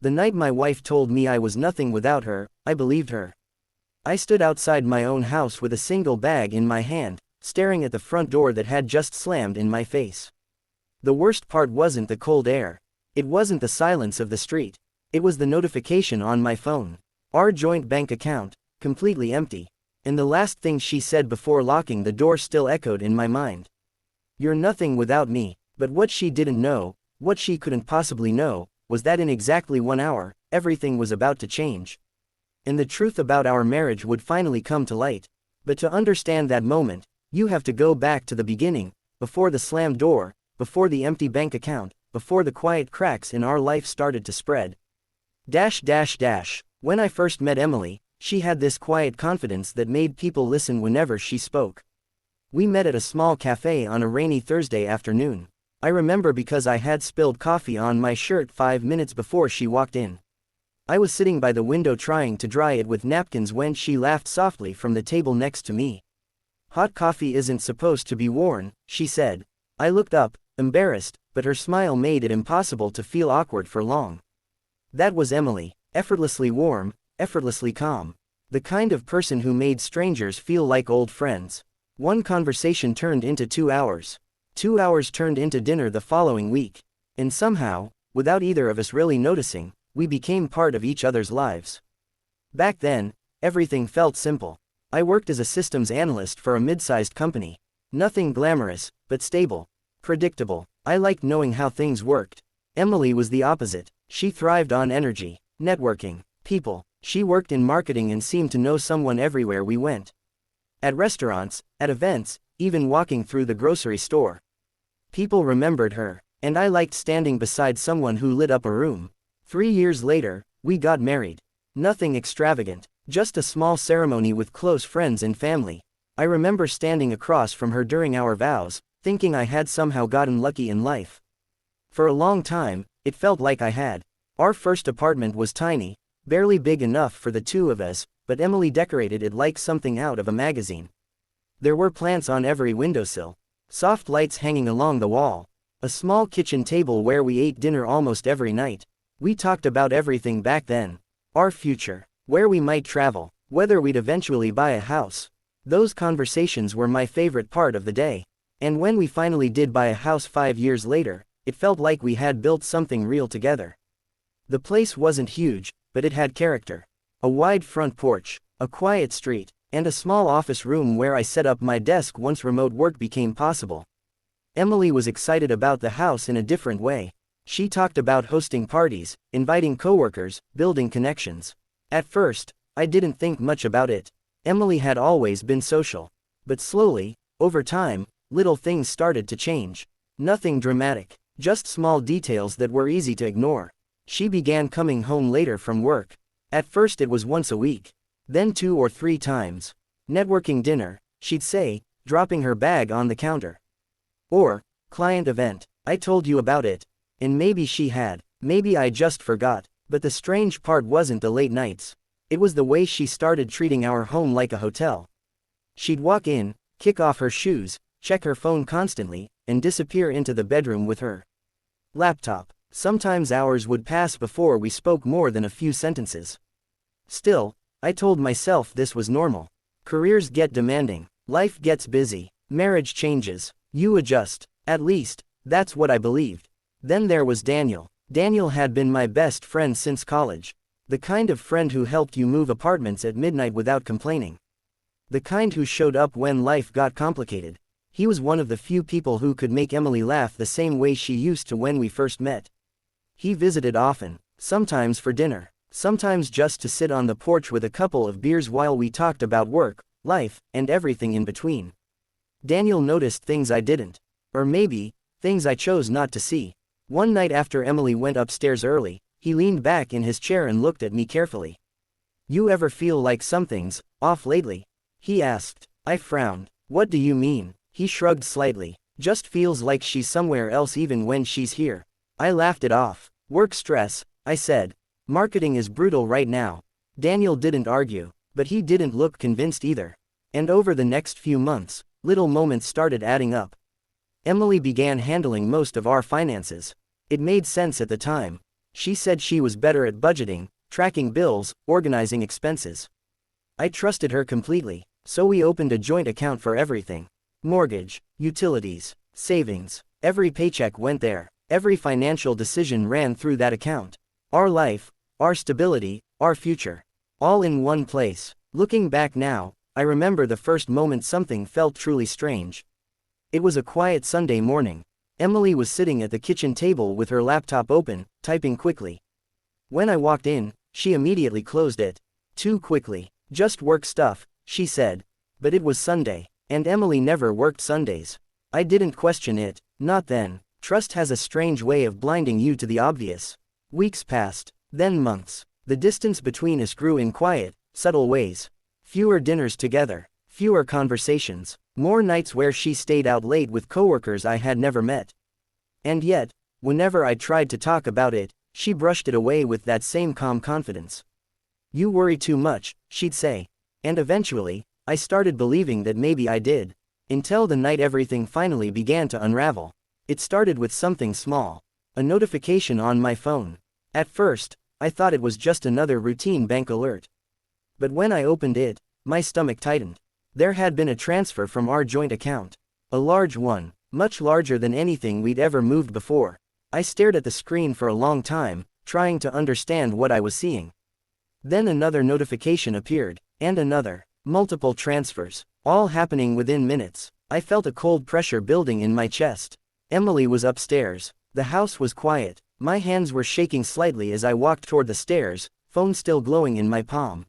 The night my wife told me I was nothing without her, I believed her. I stood outside my own house with a single bag in my hand, staring at the front door that had just slammed in my face. The worst part wasn't the cold air. It wasn't the silence of the street. It was the notification on my phone. Our joint bank account, completely empty. And the last thing she said before locking the door still echoed in my mind. You're nothing without me. But what she didn't know, what she couldn't possibly know, was that in exactly 1 hour, everything was about to change. And the truth about our marriage would finally come to light. But to understand that moment, you have to go back to the beginning, before the slammed door, before the empty bank account, before the quiet cracks in our life started to spread. When I first met Emily, she had this quiet confidence that made people listen whenever she spoke. We met at a small cafe on a rainy Thursday afternoon. I remember because I had spilled coffee on my shirt 5 minutes before she walked in. I was sitting by the window trying to dry it with napkins when she laughed softly from the table next to me. Hot coffee isn't supposed to be worn, she said. I looked up, embarrassed, but her smile made it impossible to feel awkward for long. That was Emily, effortlessly warm, effortlessly calm. The kind of person who made strangers feel like old friends. One conversation turned into 2 hours. 2 hours turned into dinner the following week. And somehow, without either of us really noticing, we became part of each other's lives. Back then, everything felt simple. I worked as a systems analyst for a mid-sized company. Nothing glamorous, but stable. Predictable. I liked knowing how things worked. Emily was the opposite. She thrived on energy, networking, people. She worked in marketing and seemed to know someone everywhere we went. At restaurants, at events, even walking through the grocery store. People remembered her, and I liked standing beside someone who lit up a room. 3 years later, we got married. Nothing extravagant, just a small ceremony with close friends and family. I remember standing across from her during our vows, thinking I had somehow gotten lucky in life. For a long time, it felt like I had. Our first apartment was tiny, barely big enough for the two of us, but Emily decorated it like something out of a magazine. There were plants on every windowsill, soft lights hanging along the wall, a small kitchen table where we ate dinner almost every night. We talked about everything back then. Our future, where we might travel, whether we'd eventually buy a house. Those conversations were my favorite part of the day. And when we finally did buy a house 5 years later, it felt like we had built something real together. The place wasn't huge, but it had character. A wide front porch, a quiet street, and a small office room where I set up my desk once remote work became possible. Emily was excited about the house in a different way. She talked about hosting parties, inviting coworkers, building connections. At first, I didn't think much about it. Emily had always been social. But slowly, over time, little things started to change. Nothing dramatic, just small details that were easy to ignore. She began coming home later from work. At first it was once a week. Then 2 or 3 times. Networking dinner, she'd say, dropping her bag on the counter. Or, client event, I told you about it. And maybe she had, maybe I just forgot. But the strange part wasn't the late nights. It was the way she started treating our home like a hotel. She'd walk in, kick off her shoes, check her phone constantly, and disappear into the bedroom with her laptop. Sometimes hours would pass before we spoke more than a few sentences. Still, I told myself this was normal. Careers get demanding, life gets busy, marriage changes, you adjust. At least, that's what I believed. Then there was Daniel. Daniel had been my best friend since college. The kind of friend who helped you move apartments at midnight without complaining. The kind who showed up when life got complicated. He was one of the few people who could make Emily laugh the same way she used to when we first met. He visited often, sometimes for dinner, sometimes just to sit on the porch with a couple of beers while we talked about work, life, and everything in between. Daniel noticed things I didn't. Or maybe, things I chose not to see. One night after Emily went upstairs early, he leaned back in his chair and looked at me carefully. "You ever feel like something's off lately?" he asked. I frowned. "What do you mean?" He shrugged slightly. "Just feels like she's somewhere else even when she's here." I laughed it off. "Work stress," I said. "Marketing is brutal right now." Daniel didn't argue, but he didn't look convinced either. And over the next few months, little moments started adding up. Emily began handling most of our finances. It made sense at the time. She said she was better at budgeting, tracking bills, organizing expenses. I trusted her completely, so we opened a joint account for everything. Mortgage, utilities, savings. Every paycheck went there. Every financial decision ran through that account. Our life, our stability, our future. All in one place. Looking back now, I remember the first moment something felt truly strange. It was a quiet Sunday morning. Emily was sitting at the kitchen table with her laptop open, typing quickly. When I walked in, she immediately closed it. Too quickly. Just work stuff, she said. But it was Sunday, and Emily never worked Sundays. I didn't question it, not then. Trust has a strange way of blinding you to the obvious. Weeks passed, then months. The distance between us grew in quiet, subtle ways. Fewer dinners together, fewer conversations, more nights where she stayed out late with coworkers I had never met. And yet, whenever I tried to talk about it, she brushed it away with that same calm confidence. You worry too much, she'd say. And eventually, I started believing that maybe I did. Until the night everything finally began to unravel. It started with something small. A notification on my phone. At first, I thought it was just another routine bank alert. But when I opened it, my stomach tightened. There had been a transfer from our joint account. A large one, much larger than anything we'd ever moved before. I stared at the screen for a long time, trying to understand what I was seeing. Then another notification appeared, and another. Multiple transfers, all happening within minutes. I felt a cold pressure building in my chest. Emily was upstairs. The house was quiet. My hands were shaking slightly as I walked toward the stairs, phone still glowing in my palm.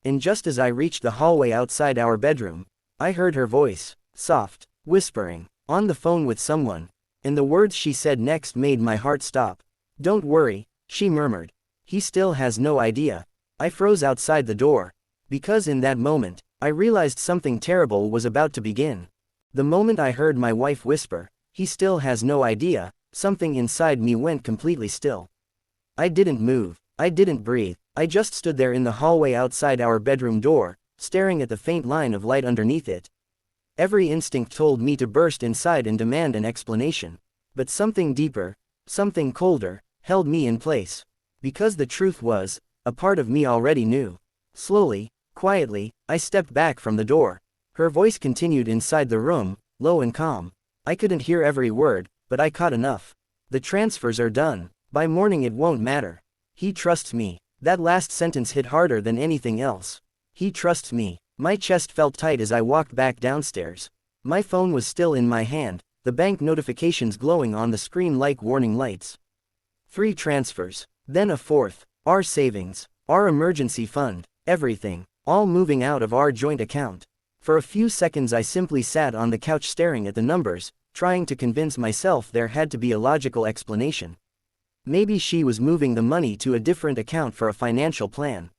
And just as I reached the hallway outside our bedroom, I heard her voice, soft, whispering, on the phone with someone. And the words she said next made my heart stop. Don't worry, she murmured. He still has no idea. I froze outside the door. Because in that moment, I realized something terrible was about to begin. The moment I heard my wife whisper, he still has no idea, something inside me went completely still. I didn't move. I didn't breathe. I just stood there in the hallway outside our bedroom door, staring at the faint line of light underneath it. Every instinct told me to burst inside and demand an explanation. But something deeper, something colder, held me in place. Because the truth was, a part of me already knew. Slowly, quietly, I stepped back from the door. Her voice continued inside the room, low and calm. I couldn't hear every word, but I caught enough. The transfers are done. By morning it won't matter. He trusts me. That last sentence hit harder than anything else. He trusts me. My chest felt tight as I walked back downstairs. My phone was still in my hand, the bank notifications glowing on the screen like warning lights. 3 transfers. Then a 4th. Our savings. Our emergency fund. Everything. All moving out of our joint account. For a few seconds I simply sat on the couch staring at the numbers, trying to convince myself there had to be a logical explanation. Maybe she was moving the money to a different account for a financial plan.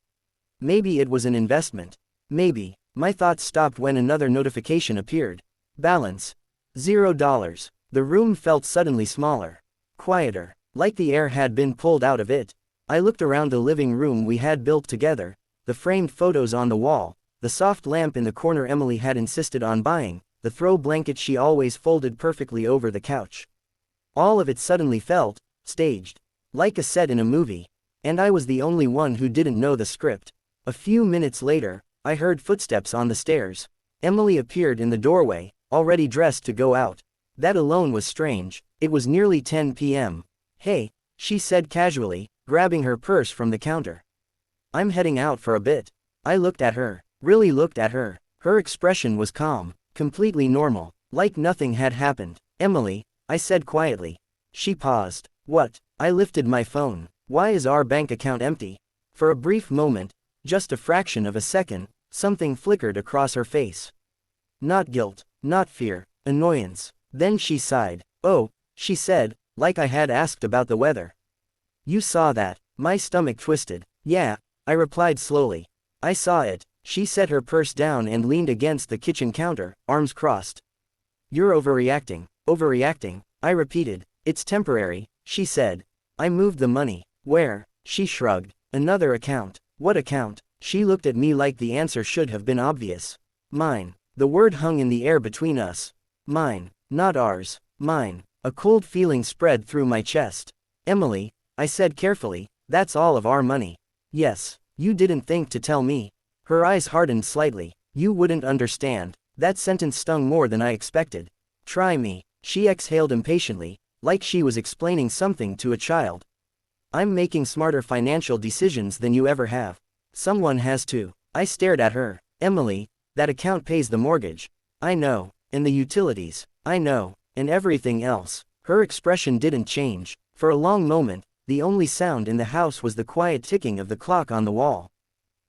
Maybe it was an investment. Maybe. My thoughts stopped when another notification appeared. Balance. $0. The room felt suddenly smaller. Quieter. Like the air had been pulled out of it. I looked around the living room we had built together, the framed photos on the wall, the soft lamp in the corner Emily had insisted on buying, the throw blanket she always folded perfectly over the couch. All of it suddenly felt staged. Like a set in a movie. And I was the only one who didn't know the script. A few minutes later, I heard footsteps on the stairs. Emily appeared in the doorway, already dressed to go out. That alone was strange. It was nearly 10 p.m. Hey, she said casually, grabbing her purse from the counter. I'm heading out for a bit. I looked at her, really looked at her. Her expression was calm, completely normal, like nothing had happened. Emily, I said quietly. She paused. What? I lifted my phone. Why is our bank account empty? For a brief moment, just a fraction of a second, something flickered across her face. Not guilt, not fear, annoyance. Then she sighed. Oh, she said, like I had asked about the weather. You saw that? My stomach twisted. Yeah, I replied slowly. I saw it. She set her purse down and leaned against the kitchen counter, arms crossed. You're overreacting. Overreacting, I repeated. It's temporary, she said. I moved the money. Where? She shrugged. Another account. What account? She looked at me like the answer should have been obvious. Mine. The word hung in the air between us. Mine. Not ours. Mine. A cold feeling spread through my chest. Emily, I said carefully, that's all of our money. Yes. You didn't think to tell me. Her eyes hardened slightly. You wouldn't understand. That sentence stung more than I expected. Try me. She exhaled impatiently, like she was explaining something to a child. I'm making smarter financial decisions than you ever have. Someone has to. I stared at her. Emily, that account pays the mortgage. I know. And the utilities. I know. And everything else. Her expression didn't change. For a long moment, the only sound in the house was the quiet ticking of the clock on the wall.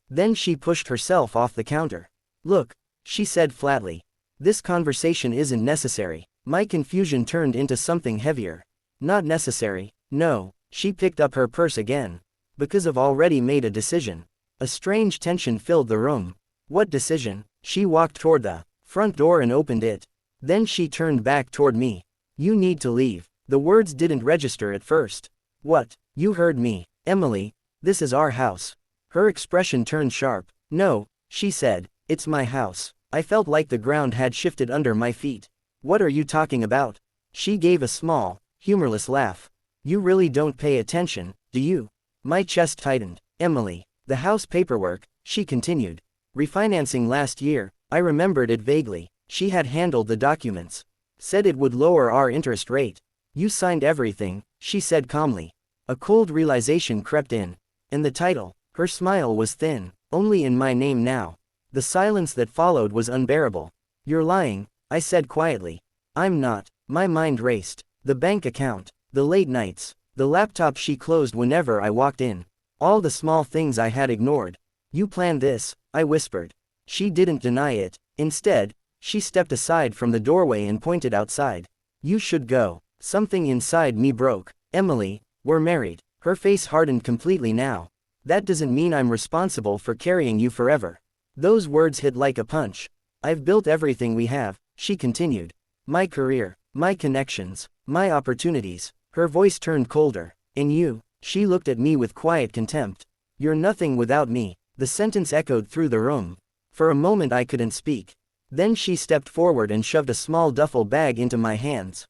Then she pushed herself off the counter. Look, she said flatly. This conversation isn't necessary. My confusion turned into something heavier. Not necessary, no. She picked up her purse again. Because I've already made a decision. A strange tension filled the room. What decision? She walked toward the front door and opened it. Then she turned back toward me. You need to leave. The words didn't register at first. What? You heard me. Emily, this is our house. Her expression turned sharp. No, she said, it's my house. I felt like the ground had shifted under my feet. What are you talking about? She gave a small, humorless laugh. You really don't pay attention, do you? My chest tightened. Emily, the house paperwork, she continued. Refinancing last year, I remembered it vaguely. She had handled the documents. Said it would lower our interest rate. You signed everything, she said calmly. A cold realization crept in. And the title, her smile was thin, only in my name now. The silence that followed was unbearable. You're lying, I said quietly. I'm not. My mind raced. The bank account, the late nights, the laptop she closed whenever I walked in. All the small things I had ignored. You planned this, I whispered. She didn't deny it. Instead, she stepped aside from the doorway and pointed outside. You should go. Something inside me broke. Emily, we're married. Her face hardened completely now. That doesn't mean I'm responsible for carrying you forever. Those words hit like a punch. I've built everything we have, she continued. My career, my connections, my opportunities. Her voice turned colder. And you, she looked at me with quiet contempt. You're nothing without me. The sentence echoed through the room. For a moment I couldn't speak. Then she stepped forward and shoved a small duffel bag into my hands.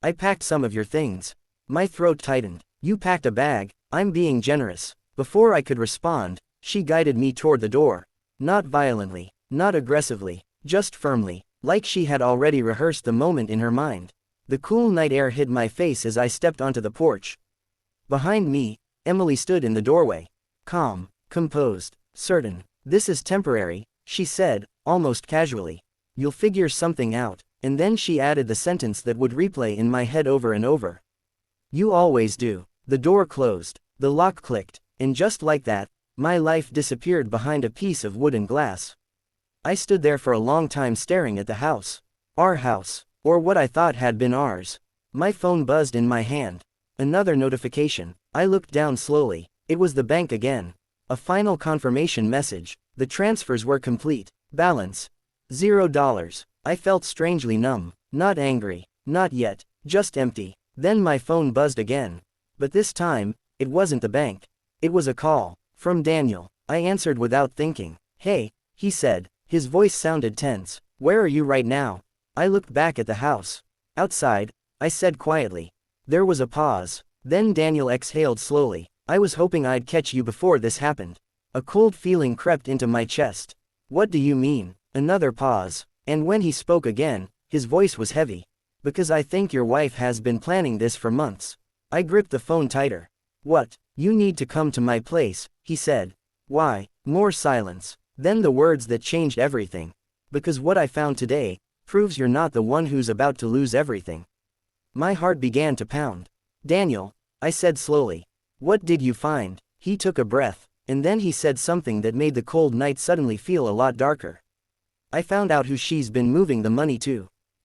I packed some of your things. My throat tightened. You packed a bag? I'm being generous. Before I could respond, she guided me toward the door. Not violently, not aggressively, just firmly, like she had already rehearsed the moment in her mind. The cool night air hit my face as I stepped onto the porch. Behind me, Emily stood in the doorway. Calm, composed, certain. This is temporary, she said, almost casually. You'll figure something out. And then she added the sentence that would replay in my head over and over. You always do. The door closed. The lock clicked. And just like that, my life disappeared behind a piece of wood and glass. I stood there for a long time staring at the house. Our house. Or what I thought had been ours. My phone buzzed in my hand. Another notification. I looked down slowly. It was the bank again. A final confirmation message. The transfers were complete. Balance. $0. I felt strangely numb. Not angry. Not yet. Just empty. Then my phone buzzed again. But this time, it wasn't the bank. It was a call. From Daniel. I answered without thinking. Hey, he said. His voice sounded tense. Where are you right now? I looked back at the house. Outside, I said quietly. There was a pause. Then Daniel exhaled slowly. I was hoping I'd catch you before this happened. A cold feeling crept into my chest. What do you mean? Another pause. And when he spoke again, his voice was heavy. Because I think your wife has been planning this for months. I gripped the phone tighter. What? You need to come to my place, he said. Why? More silence. Then the words that changed everything. Because what I found today proves you're not the one who's about to lose everything. My heart began to pound. Daniel, I said slowly. What did you find? He took a breath, and then he said something that made the cold night suddenly feel a lot darker. I found out who she's been moving the money to.